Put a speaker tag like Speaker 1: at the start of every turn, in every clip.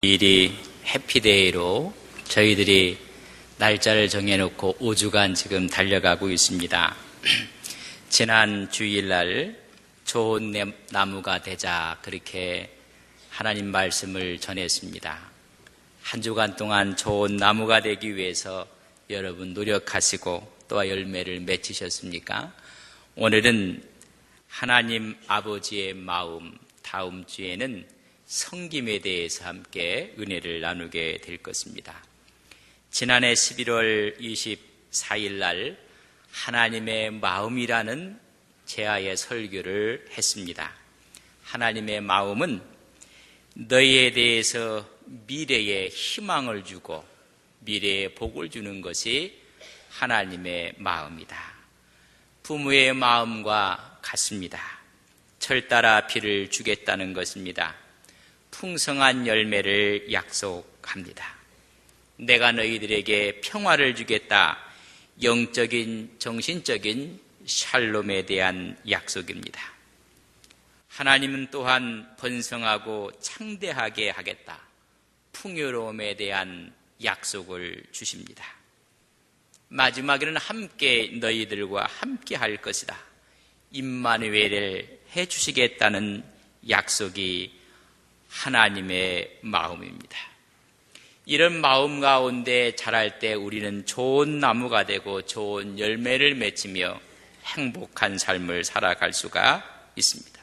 Speaker 1: 일이 해피데이로 저희들이 날짜를 정해놓고 5주간 지금 달려가고 있습니다. 지난 주일날 좋은 나무가 되자 그렇게 하나님 말씀을 전했습니다. 한 주간 동안 좋은 나무가 되기 위해서 여러분 노력하시고 또한 열매를 맺으셨습니까? 오늘은 하나님 아버지의 마음, 다음 주에는 섬김에 대해서 함께 은혜를 나누게 될 것입니다. 지난해 11월 24일 날 하나님의 마음이라는 제아의 설교를 했습니다. 하나님의 마음은 너희에 대해서 미래에 희망을 주고 미래에 복을 주는 것이 하나님의 마음이다. 부모의 마음과 같습니다. 철 따라 비를 주겠다는 것입니다. 풍성한 열매를 약속합니다. 내가 너희들에게 평화를 주겠다. 영적인, 정신적인 샬롬에 대한 약속입니다. 하나님은 또한 번성하고 창대하게 하겠다. 풍요로움에 대한 약속을 주십니다. 마지막에는 함께 너희들과 함께 할 것이다. 임마누엘을 해주시겠다는 약속이 하나님의 마음입니다. 이런 마음 가운데 자랄 때 우리는 좋은 나무가 되고 좋은 열매를 맺으며 행복한 삶을 살아갈 수가 있습니다.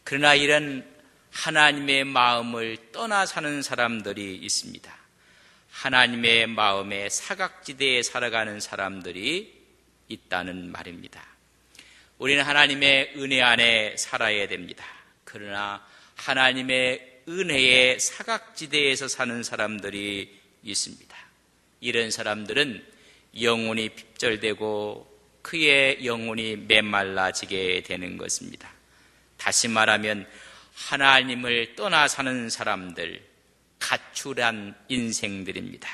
Speaker 1: 그러나 이런 하나님의 마음을 떠나 사는 사람들이 있습니다. 하나님의 마음에 사각지대에 살아가는 사람들이 있다는 말입니다. 우리는 하나님의 은혜 안에 살아야 됩니다. 그러나 하나님의 은혜의 사각지대에서 사는 사람들이 있습니다. 이런 사람들은 영혼이 핍절되고 그의 영혼이 메말라지게 되는 것입니다. 다시 말하면 하나님을 떠나 사는 사람들, 가출한 인생들입니다.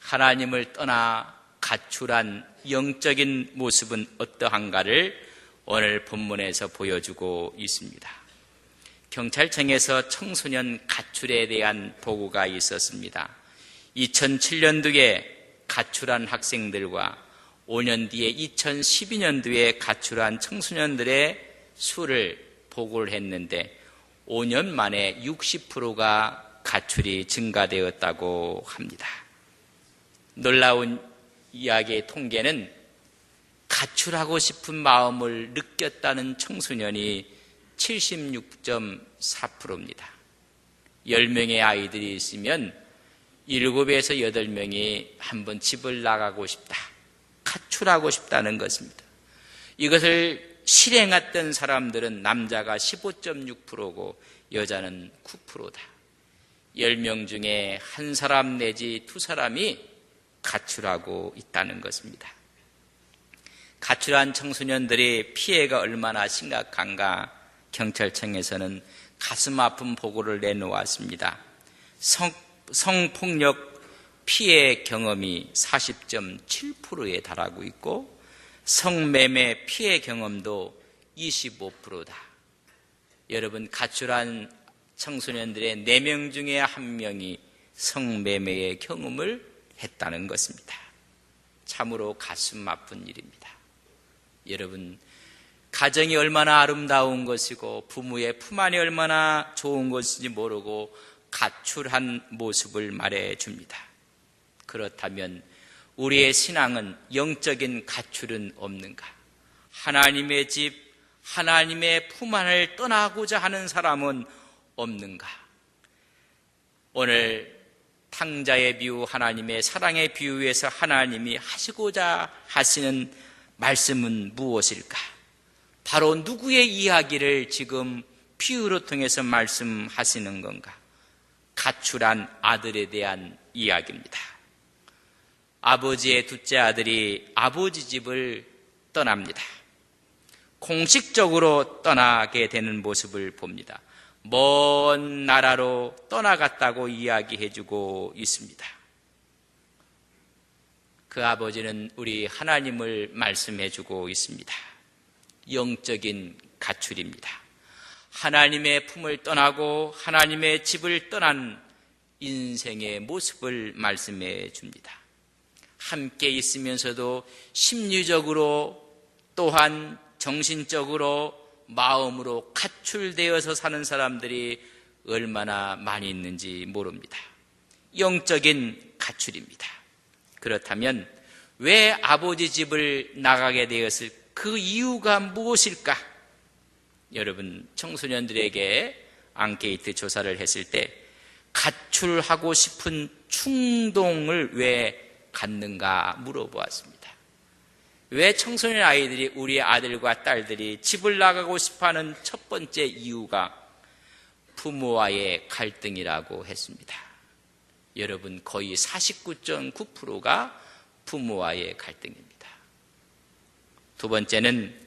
Speaker 1: 하나님을 떠나 가출한 영적인 모습은 어떠한가를 오늘 본문에서 보여주고 있습니다. 경찰청에서 청소년 가출에 대한 보고가 있었습니다. 2007년도에 가출한 학생들과 5년 뒤에 2012년도에 가출한 청소년들의 수를 보고를 했는데 5년 만에 60%가 가출이 증가되었다고 합니다. 놀라운 이야기의 통계는 가출하고 싶은 마음을 느꼈다는 청소년이 76.4%입니다. 10명의 아이들이 있으면 7에서 8명이 한번 집을 나가고 싶다. 가출하고 싶다는 것입니다. 이것을 실행했던 사람들은 남자가 15.6%고 여자는 9%다. 10명 중에 한 사람 내지 두 사람이 가출하고 있다는 것입니다. 가출한 청소년들의 피해가 얼마나 심각한가 경찰청에서는 가슴 아픈 보고를 내놓았습니다. 성폭력 피해 경험이 40.7%에 달하고 있고 성매매 피해 경험도 25%다. 여러분, 가출한 청소년들의 4명 중에 1명이 성매매의 경험을 했다는 것입니다. 참으로 가슴 아픈 일입니다. 여러분, 가정이 얼마나 아름다운 것이고 부모의 품 안이 얼마나 좋은 것인지 모르고 가출한 모습을 말해줍니다. 그렇다면 우리의 신앙은 영적인 가출은 없는가? 하나님의 집, 하나님의 품 안을 떠나고자 하는 사람은 없는가? 오늘 탕자의 비유, 하나님의 사랑의 비유에서 하나님이 하시고자 하시는 말씀은 무엇일까? 바로 누구의 이야기를 지금 비유로 통해서 말씀하시는 건가? 가출한 아들에 대한 이야기입니다. 아버지의 둘째 아들이 아버지 집을 떠납니다. 공식적으로 떠나게 되는 모습을 봅니다. 먼 나라로 떠나갔다고 이야기해주고 있습니다. 그 아버지는 우리 하나님을 말씀해주고 있습니다. 영적인 가출입니다. 하나님의 품을 떠나고 하나님의 집을 떠난 인생의 모습을 말씀해 줍니다. 함께 있으면서도 심리적으로 또한 정신적으로 마음으로 가출되어서 사는 사람들이 얼마나 많이 있는지 모릅니다. 영적인 가출입니다. 그렇다면 왜 아버지 집을 나가게 되었을 그 이유가 무엇일까? 여러분, 청소년들에게 앙케이트 조사를 했을 때 가출하고 싶은 충동을 왜 갖는가 물어보았습니다. 왜 청소년 아이들이, 우리 아들과 딸들이 집을 나가고 싶어하는 첫 번째 이유가 부모와의 갈등이라고 했습니다. 여러분, 거의 49.9%가 부모와의 갈등입니다. 두 번째는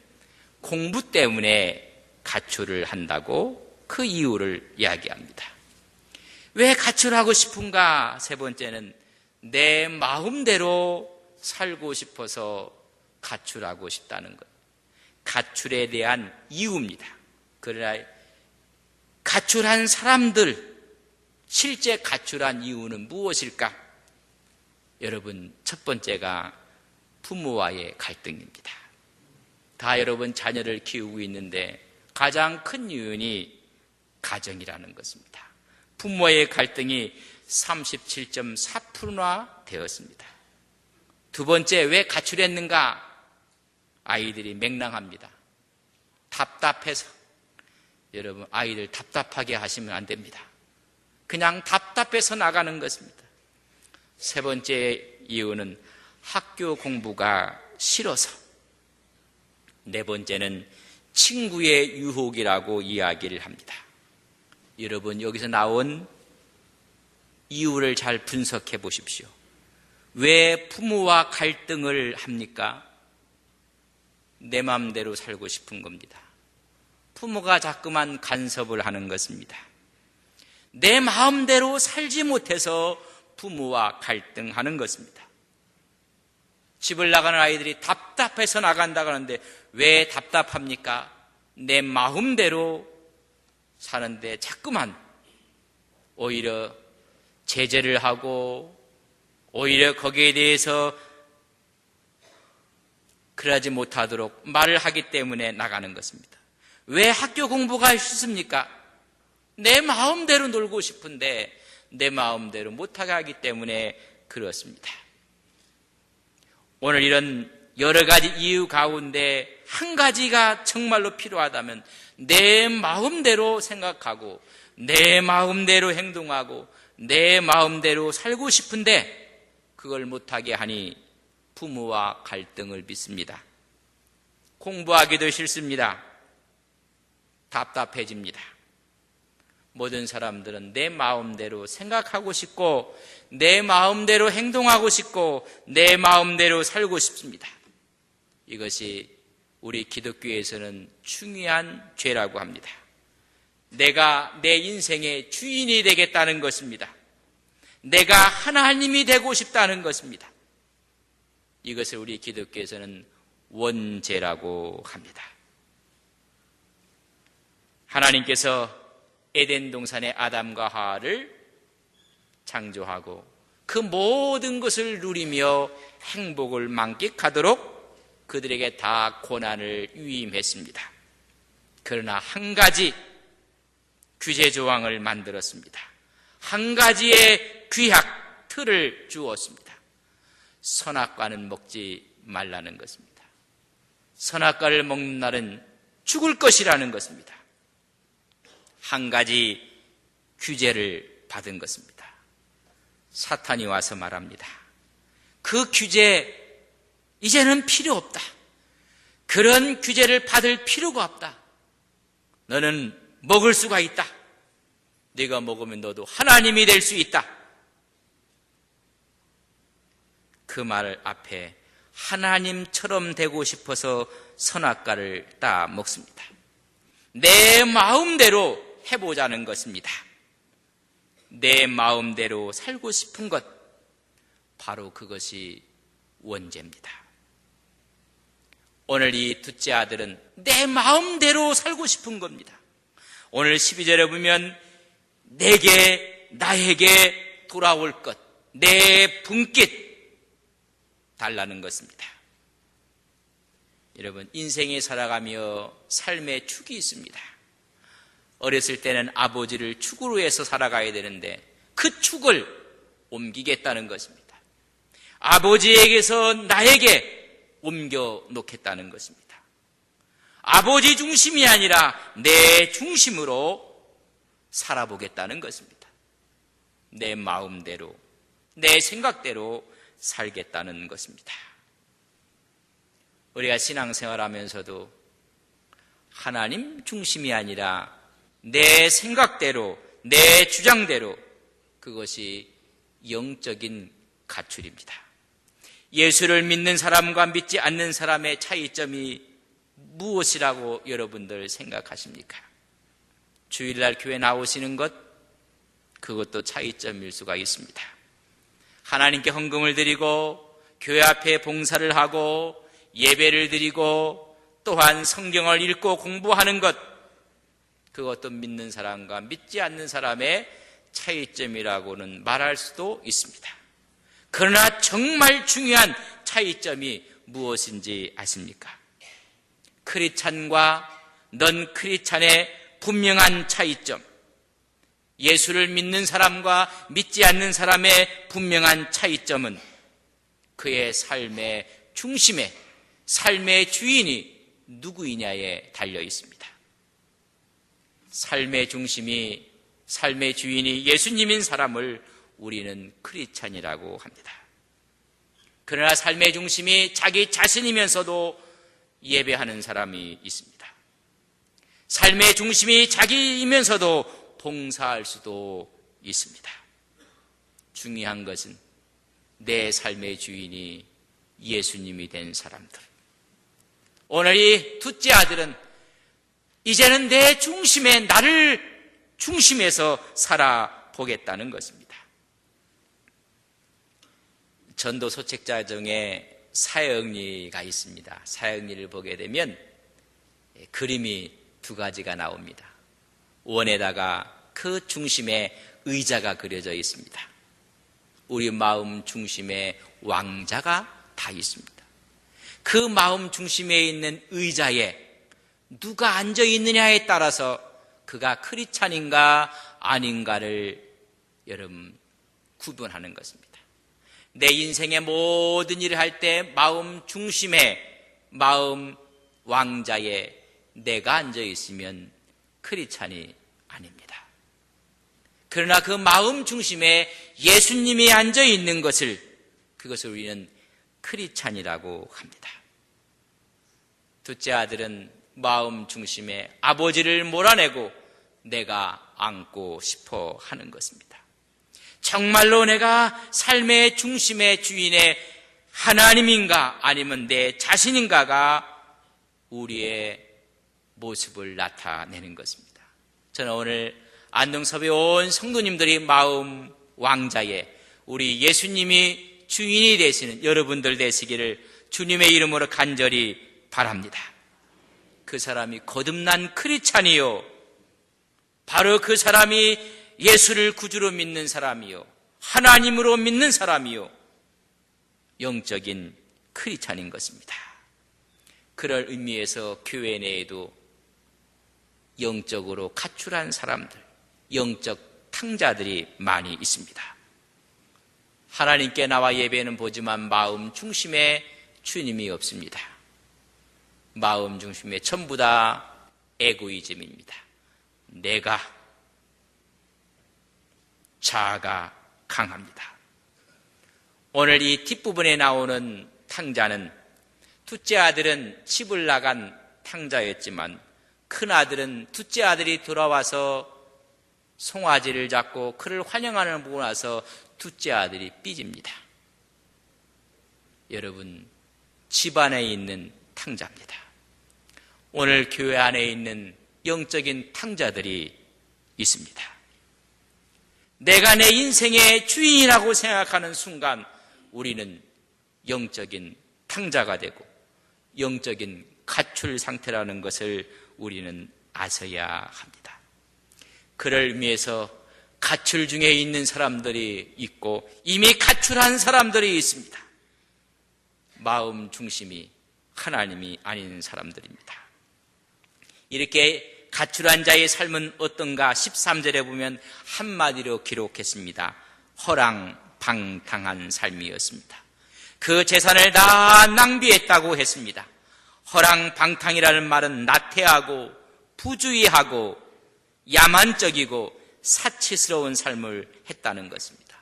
Speaker 1: 공부 때문에 가출을 한다고 그 이유를 이야기합니다. 왜 가출하고 싶은가? 세 번째는 내 마음대로 살고 싶어서 가출하고 싶다는 것. 가출에 대한 이유입니다. 그러나 가출한 사람들, 실제 가출한 이유는 무엇일까? 여러분, 첫 번째가 부모와의 갈등입니다. 다 여러분 자녀를 키우고 있는데 가장 큰 이유는 가정이라는 것입니다. 부모의 갈등이 37.4%나 되었습니다. 두 번째, 왜 가출했는가? 아이들이 맹랑합니다. 답답해서. 여러분, 아이들 답답하게 하시면 안 됩니다. 그냥 답답해서 나가는 것입니다. 세 번째 이유는 학교 공부가 싫어서. 네 번째는 친구의 유혹이라고 이야기를 합니다. 여러분, 여기서 나온 이유를 잘 분석해 보십시오. 왜 부모와 갈등을 합니까? 내 마음대로 살고 싶은 겁니다. 부모가 자꾸만 간섭을 하는 것입니다. 내 마음대로 살지 못해서 부모와 갈등하는 것입니다. 집을 나가는 아이들이 답답해서 나간다고 하는데 왜 답답합니까? 내 마음대로 사는데 자꾸만 오히려 제재를 하고 오히려 거기에 대해서 그러지 못하도록 말을 하기 때문에 나가는 것입니다. 왜 학교 공부가 싫습니까? 내 마음대로 놀고 싶은데 내 마음대로 못하게 하기 때문에 그렇습니다. 오늘 이런 여러 가지 이유 가운데 한 가지가 정말로 필요하다면 내 마음대로 생각하고 내 마음대로 행동하고 내 마음대로 살고 싶은데 그걸 못하게 하니 부모와 갈등을 빚습니다. 공부하기도 싫습니다. 답답해집니다. 모든 사람들은 내 마음대로 생각하고 싶고 내 마음대로 행동하고 싶고 내 마음대로 살고 싶습니다. 이것이 우리 기독교에서는 중요한 죄라고 합니다. 내가 내 인생의 주인이 되겠다는 것입니다. 내가 하나님이 되고 싶다는 것입니다. 이것을 우리 기독교에서는 원죄라고 합니다. 하나님께서 에덴 동산의 아담과 하와를 창조하고 그 모든 것을 누리며 행복을 만끽하도록 그들에게 다 고난을 위임했습니다. 그러나 한 가지 규제 조항을 만들었습니다. 한 가지의 규약, 틀을 주었습니다. 선악과는 먹지 말라는 것입니다. 선악과를 먹는 날은 죽을 것이라는 것입니다. 한 가지 규제를 받은 것입니다. 사탄이 와서 말합니다. 그 규제 이제는 필요 없다. 그런 규제를 받을 필요가 없다. 너는 먹을 수가 있다. 네가 먹으면 너도 하나님이 될 수 있다. 그 말 앞에 하나님처럼 되고 싶어서 선악과를 따 먹습니다. 내 마음대로 해보자는 것입니다. 내 마음대로 살고 싶은 것, 바로 그것이 원죄입니다. 오늘 이 둘째 아들은 내 마음대로 살고 싶은 겁니다. 오늘 12절에 보면 내게 나에게 돌아올 것, 내 분깃 달라는 것입니다. 여러분, 인생에 살아가며 삶의 축이 있습니다. 어렸을 때는 아버지를 축으로 해서 살아가야 되는데 그 축을 옮기겠다는 것입니다. 아버지에게서 나에게 옮겨 놓겠다는 것입니다. 아버지 중심이 아니라 내 중심으로 살아보겠다는 것입니다. 내 마음대로, 내 생각대로 살겠다는 것입니다. 우리가 신앙생활하면서도 하나님 중심이 아니라 내 생각대로, 내 주장대로, 그것이 영적인 가출입니다. 예수를 믿는 사람과 믿지 않는 사람의 차이점이 무엇이라고 여러분들 생각하십니까? 주일날 교회 나오시는 것, 그것도 차이점일 수가 있습니다. 하나님께 헌금을 드리고 교회 앞에 봉사를 하고 예배를 드리고 또한 성경을 읽고 공부하는 것, 그것도 믿는 사람과 믿지 않는 사람의 차이점이라고는 말할 수도 있습니다. 그러나 정말 중요한 차이점이 무엇인지 아십니까? 크리스찬과 넌 크리스찬의 분명한 차이점, 예수를 믿는 사람과 믿지 않는 사람의 분명한 차이점은 그의 삶의 중심에, 삶의 주인이 누구이냐에 달려 있습니다. 삶의 중심이, 삶의 주인이 예수님인 사람을 우리는 크리스찬이라고 합니다. 그러나 삶의 중심이 자기 자신이면서도 예배하는 사람이 있습니다. 삶의 중심이 자기이면서도 봉사할 수도 있습니다. 중요한 것은 내 삶의 주인이 예수님이 된 사람들. 오늘 이 둘째 아들은 이제는 내 중심에, 나를 중심에서 살아보겠다는 것입니다. 전도 소책자 중에 사역리가 있습니다. 사역리를 보게 되면 그림이 두 가지가 나옵니다. 원에다가 그 중심에 의자가 그려져 있습니다. 우리 마음 중심에 왕자가 다 있습니다. 그 마음 중심에 있는 의자에 누가 앉아 있느냐에 따라서 그가 크리스찬인가 아닌가를 여러분 구분하는 것입니다. 내 인생의 모든 일을 할 때 마음 중심에, 마음 왕자에 내가 앉아 있으면 크리스찬이 아닙니다. 그러나 그 마음 중심에 예수님이 앉아 있는 것을, 그것을 우리는 크리스찬이라고 합니다. 둘째 아들은 마음 중심에 아버지를 몰아내고 내가 안고 싶어 하는 것입니다. 정말로 내가 삶의 중심의 주인의 하나님인가 아니면 내 자신인가가 우리의 모습을 나타내는 것입니다. 저는 오늘 안동섭에 온 성도님들이 마음 왕자에 우리 예수님이 주인이 되시는 여러분들 되시기를 주님의 이름으로 간절히 바랍니다. 그 사람이 거듭난 크리스찬이요, 바로 그 사람이 예수를 구주로 믿는 사람이요, 하나님으로 믿는 사람이요, 영적인 크리스찬인 것입니다. 그럴 의미에서 교회 내에도 영적으로 가출한 사람들, 영적 탕자들이 많이 있습니다. 하나님께 나와 예배는 보지만 마음 중심에 주님이 없습니다. 마음 중심에 전부 다 에고이즘입니다. 내가, 자아가 강합니다. 오늘 이 뒷부분에 나오는 탕자는, 둘째 아들은 집을 나간 탕자였지만 큰 아들은 둘째 아들이 돌아와서 송아지를 잡고 그를 환영하는 걸 보고 나서 둘째 아들이 삐집니다. 여러분, 집안에 있는 탕자입니다. 오늘 교회 안에 있는 영적인 탕자들이 있습니다. 내가 내 인생의 주인이라고 생각하는 순간 우리는 영적인 탕자가 되고 영적인 가출 상태라는 것을 우리는 아셔야 합니다. 그를 위해서 가출 중에 있는 사람들이 있고 이미 가출한 사람들이 있습니다. 마음 중심이 하나님이 아닌 사람들입니다. 이렇게 가출한 자의 삶은 어떤가 13절에 보면 한마디로 기록했습니다. 허랑방탕한 삶이었습니다. 그 재산을 다 낭비했다고 했습니다. 허랑방탕이라는 말은 나태하고 부주의하고 야만적이고 사치스러운 삶을 했다는 것입니다.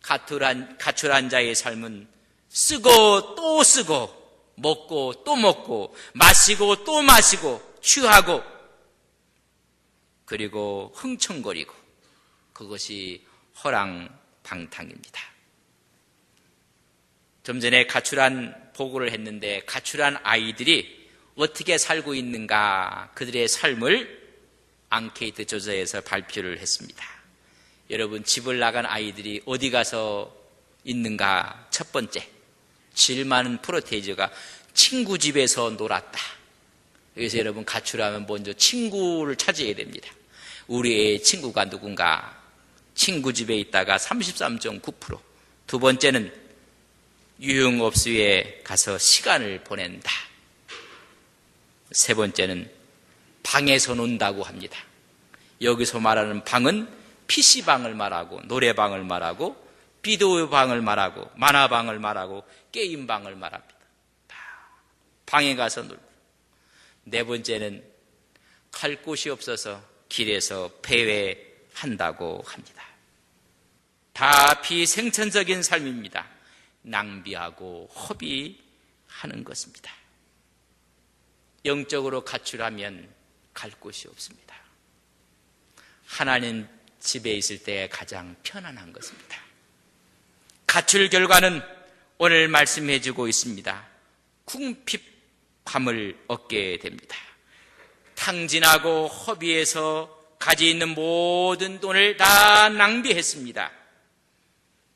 Speaker 1: 가출한 자의 삶은 쓰고 또 쓰고 먹고 또 먹고 마시고 또 마시고 취하고 그리고 흥청거리고 그것이 허랑방탕입니다. 좀 전에 가출한 보고를 했는데 가출한 아이들이 어떻게 살고 있는가 그들의 삶을 앙케이트 조사에서 발표를 했습니다. 여러분 집을 나간 아이들이 어디 가서 있는가? 첫 번째 제일 많은 프로테이저가 친구 집에서 놀았다. 그래서 여러분 가출하면 먼저 친구를 찾아야 됩니다. 우리의 친구가 누군가? 친구 집에 있다가 33.9%. 두 번째는 유흥업소에 가서 시간을 보낸다. 세 번째는 방에서 논다고 합니다. 여기서 말하는 방은 PC방을 말하고 노래방을 말하고 비디오방을 말하고 만화방을 말하고 게임방을 말합니다. 방에 가서 놀고. 네 번째는 갈 곳이 없어서 길에서 배회한다고 합니다. 다 비생천적인 삶입니다. 낭비하고 허비하는 것입니다. 영적으로 가출하면 갈 곳이 없습니다. 하나님 집에 있을 때 가장 편안한 것입니다. 가출 결과는 오늘 말씀해 주고 있습니다. 궁핍함을 얻게 됩니다. 탕진하고 허비해서 가지고 있는 모든 돈을 다 낭비했습니다.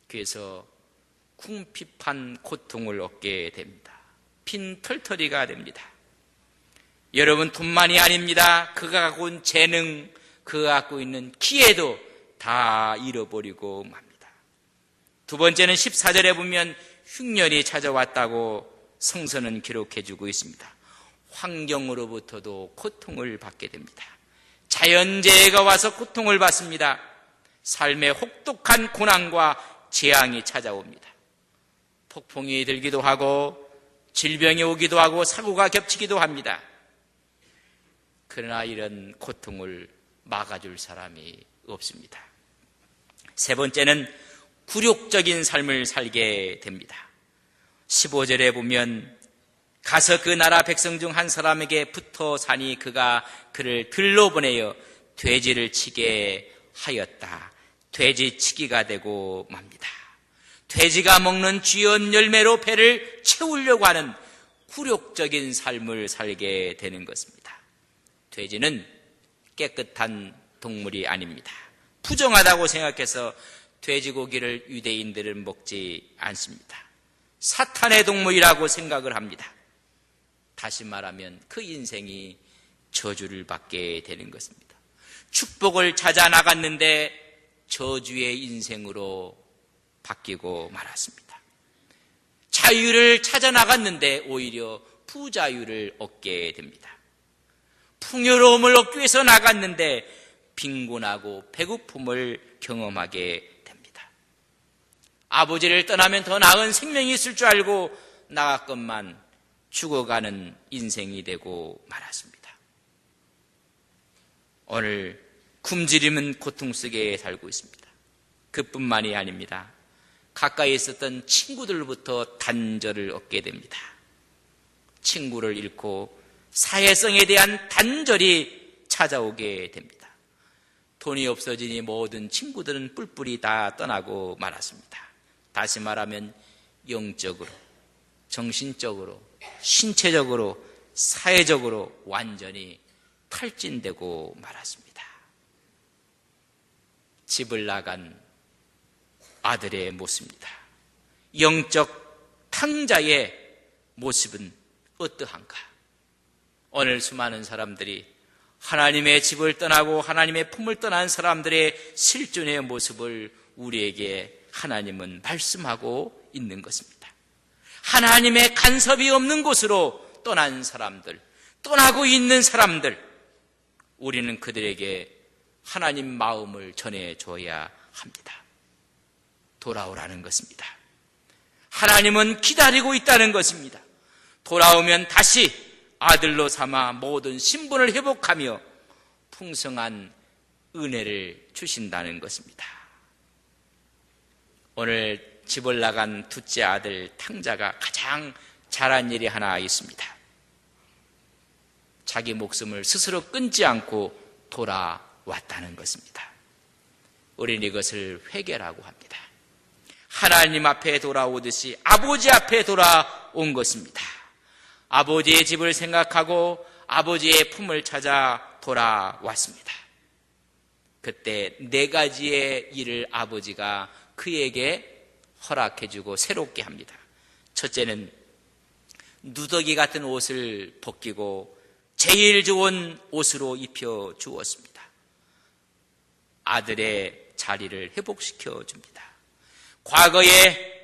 Speaker 1: 그래서 궁핍한 고통을 얻게 됩니다. 빈털터리가 됩니다. 여러분 돈만이 아닙니다. 그가 갖고 있는 재능, 그가 갖고 있는 기회도 다 잃어버리고 맙니다. 두 번째는 14절에 보면 흉년이 찾아왔다고 성서는 기록해주고 있습니다. 환경으로부터도 고통을 받게 됩니다. 자연재해가 와서 고통을 받습니다. 삶에 혹독한 고난과 재앙이 찾아옵니다. 폭풍이 들기도 하고 질병이 오기도 하고 사고가 겹치기도 합니다. 그러나 이런 고통을 막아줄 사람이 없습니다. 세 번째는 굴욕적인 삶을 살게 됩니다. 15절에 보면 가서 그 나라 백성 중 한 사람에게 붙어 사니 그가 그를 들러 보내어 돼지를 치게 하였다. 돼지치기가 되고 맙니다. 돼지가 먹는 쥐연 열매로 배를 채우려고 하는 굴욕적인 삶을 살게 되는 것입니다. 돼지는 깨끗한 동물이 아닙니다. 부정하다고 생각해서 돼지고기를 유대인들은 먹지 않습니다. 사탄의 동물이라고 생각을 합니다. 다시 말하면 그 인생이 저주를 받게 되는 것입니다. 축복을 찾아 나갔는데 저주의 인생으로 바뀌고 말았습니다. 자유를 찾아 나갔는데 오히려 부자유를 얻게 됩니다. 풍요로움을 얻기 위해서 나갔는데 빈곤하고 배고픔을 경험하게 됩니다. 아버지를 떠나면 더 나은 생명이 있을 줄 알고 나갔건만 죽어가는 인생이 되고 말았습니다. 오늘 굶주림은 고통 속에 살고 있습니다. 그뿐만이 아닙니다. 가까이 있었던 친구들로부터 단절을 얻게 됩니다. 친구를 잃고 사회성에 대한 단절이 찾아오게 됩니다. 돈이 없어지니 모든 친구들은 뿔뿔이 다 떠나고 말았습니다. 다시 말하면 영적으로, 정신적으로, 신체적으로, 사회적으로 완전히 탈진되고 말았습니다. 집을 나간 아들의 모습입니다. 영적 탕자의 모습은 어떠한가? 오늘 수많은 사람들이 하나님의 집을 떠나고 하나님의 품을 떠난 사람들의 실존의 모습을 우리에게 하나님은 말씀하고 있는 것입니다. 하나님의 간섭이 없는 곳으로 떠난 사람들, 떠나고 있는 사람들, 우리는 그들에게 하나님 마음을 전해줘야 합니다. 돌아오라는 것입니다. 하나님은 기다리고 있다는 것입니다. 돌아오면 다시 아들로 삼아 모든 신분을 회복하며 풍성한 은혜를 주신다는 것입니다. 오늘 집을 나간 둘째 아들 탕자가 가장 잘한 일이 하나 있습니다. 자기 목숨을 스스로 끊지 않고 돌아왔다는 것입니다. 우리는 이것을 회개라고 합니다. 하나님 앞에 돌아오듯이 아버지 앞에 돌아온 것입니다. 아버지의 집을 생각하고 아버지의 품을 찾아 돌아왔습니다. 그때 4가지의 일을 아버지가 그에게 허락해주고 새롭게 합니다. 첫째는 누더기 같은 옷을 벗기고 제일 좋은 옷으로 입혀 주었습니다. 아들의 자리를 회복시켜 줍니다. 과거에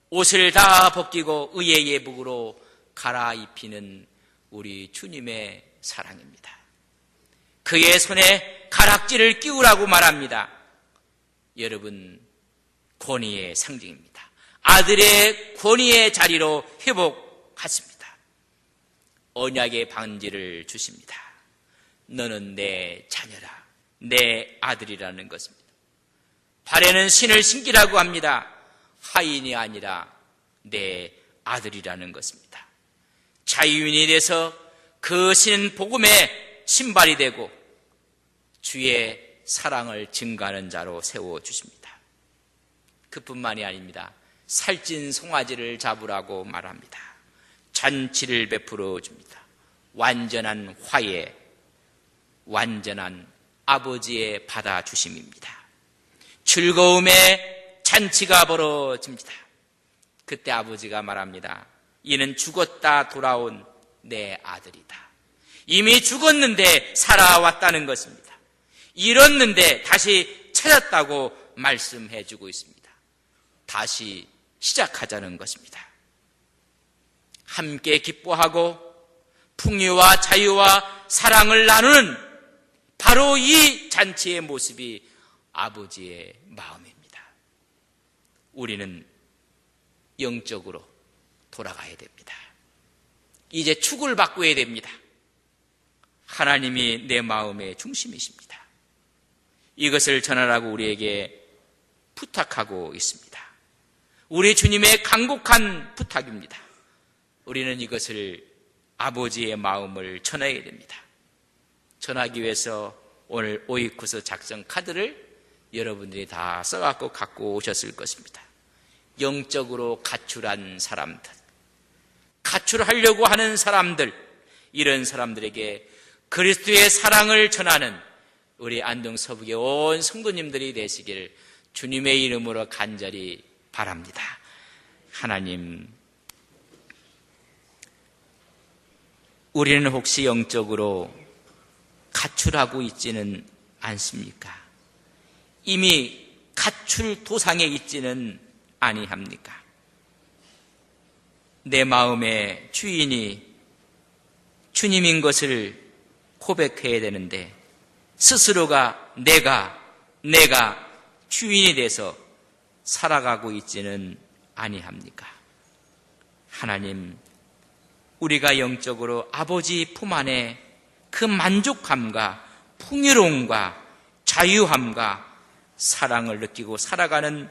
Speaker 1: 옷을 다 벗기고 의의 예복으로 갈아입히는 우리 주님의 사랑입니다. 그의 손에 가락지를 끼우라고 말합니다. 여러분, 권위의 상징입니다. 아들의 권위의 자리로 회복하십니다. 언약의 반지를 주십니다. 너는 내 자녀라, 내 아들이라는 것입니다. 발에는 신을 신기라고 합니다. 하인이 아니라 내 아들이라는 것입니다. 자유인이 돼서 그 신은 복음의 신발이 되고 주의 사랑을 증가하는 자로 세워주십니다. 그뿐만이 아닙니다. 살찐 송아지를 잡으라고 말합니다. 잔치를 베풀어 줍니다. 완전한 화해, 완전한 아버지의 받아주심입니다. 즐거움의 잔치가 벌어집니다. 그때 아버지가 말합니다. 이는 죽었다 돌아온 내 아들이다. 이미 죽었는데 살아왔다는 것입니다. 잃었는데 다시 찾았다고 말씀해 주고 있습니다. 다시 시작하자는 것입니다. 함께 기뻐하고 풍요와 자유와 사랑을 나누는 바로 이 잔치의 모습이 아버지의 마음입니다. 우리는 영적으로 돌아가야 됩니다. 이제 축을 바꿔야 됩니다. 하나님이 내 마음의 중심이십니다. 이것을 전하라고 우리에게 부탁하고 있습니다. 우리 주님의 간곡한 부탁입니다. 우리는 이것을 아버지의 마음을 전해야 됩니다. 전하기 위해서 오늘 오이쿠스 작성 카드를 여러분들이 다 써갖고 갖고 오셨을 것입니다. 영적으로 가출한 사람들, 가출하려고 하는 사람들, 이런 사람들에게 그리스도의 사랑을 전하는 우리 안동 서북의 온 성도님들이 되시길 주님의 이름으로 간절히 바랍니다. 하나님, 우리는 혹시 영적으로 가출하고 있지는 않습니까? 이미 가출 도상에 있지는 아니합니까? 내 마음의 주인이 주님인 것을 고백해야 되는데 스스로가 내가 주인이 돼서 살아가고 있지는 아니합니까? 하나님, 우리가 영적으로 아버지 품 안에 그 만족함과 풍요로움과 자유함과 사랑을 느끼고 살아가는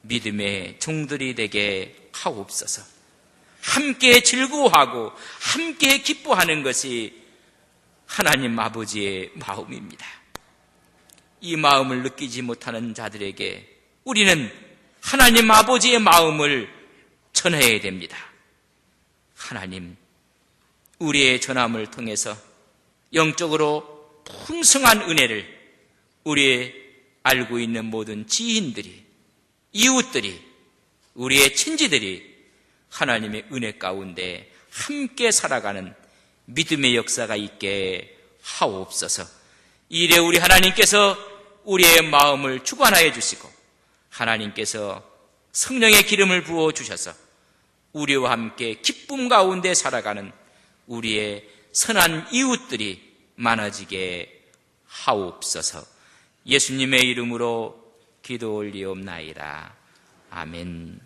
Speaker 1: 믿음의 종들이 되게 하옵소서. 함께 즐거워하고 함께 기뻐하는 것이 하나님 아버지의 마음입니다. 이 마음을 느끼지 못하는 자들에게 우리는 하나님 아버지의 마음을 전해야 됩니다. 하나님, 우리의 전함을 통해서 영적으로 풍성한 은혜를 우리의 알고 있는 모든 지인들이, 이웃들이, 우리의 친지들이 하나님의 은혜 가운데 함께 살아가는 믿음의 역사가 있게 하옵소서. 이래 우리 하나님께서 우리의 마음을 주관하여 주시고 하나님께서 성령의 기름을 부어 주셔서 우리와 함께 기쁨 가운데 살아가는 우리의 선한 이웃들이 많아지게 하옵소서. 예수님의 이름으로 기도 올리옵나이다. 아멘.